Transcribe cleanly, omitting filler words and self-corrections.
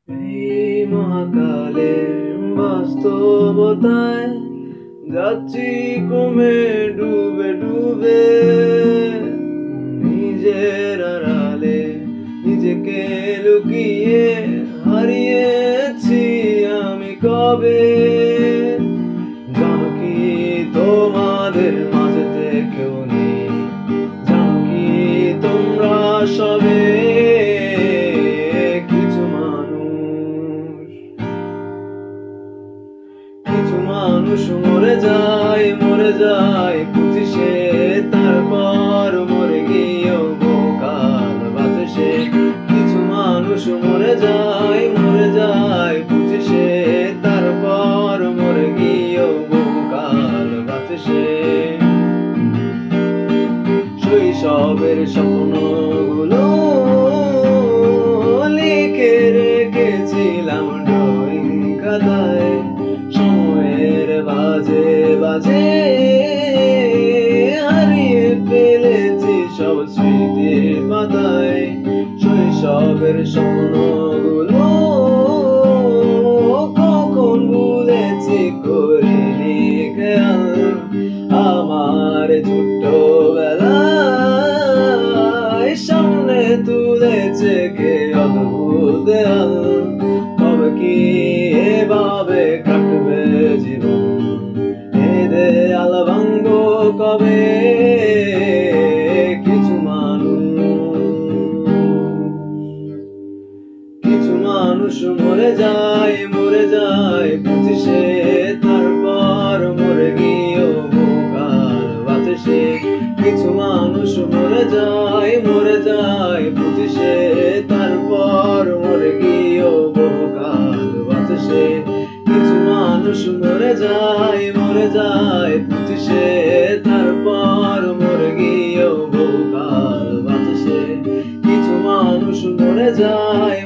এই মহাকালের বাস্তবতায় যাচ্ছি ক্রমে ডুবে ডুবে, নিজের আড়ালে নিজেকে লুকিয়ে হারিয়েছি আমি কবে। জানো কি তোমাদের মাঝে কেউ নেই, জানো কি তোমরা সবে মানুষ মরে যায় পঁচিশে, তারপর মরে গিয়েও বহুকাল বাঁচে সে। কিছু মানুষ মরে যায় পঁচিশে, তারপর মরে গিয়েও বহুকাল বাঁচে সে। শৈশবের স্বপ্নগুলো লিখে রেখেছিলাম ড্রয়িং খাতায়, বাজে বাজে হারিয়ে ফেলেছি সব স্মৃতির পাতায়। শৈশবের স্বপ্নগুলো কখন ভুলেছি করিনি খেয়াল, আমার ছোট্টবেলায় সামনে তুলেছে কে অদ্ভুত দেয়াল। তবে কি এভাবে কাটবে জীবন, এ দেয়াল ভাঙবো কবে? কিছু মানুষ মরে যায় পঁচিশে, তারপর মরে গিয়েও বহুকাল বাঁচে সে। কিছু মানুষ মরে যায় পঁচিশে, তারপর মরে গিয়েও বহুকাল বাঁচে সে। কিছু মানুষ মরে যায় পঁচিশে, তারপর মরে গিয়েও বহুকাল বাঁচে সে। কিছু মানুষ মরে যায়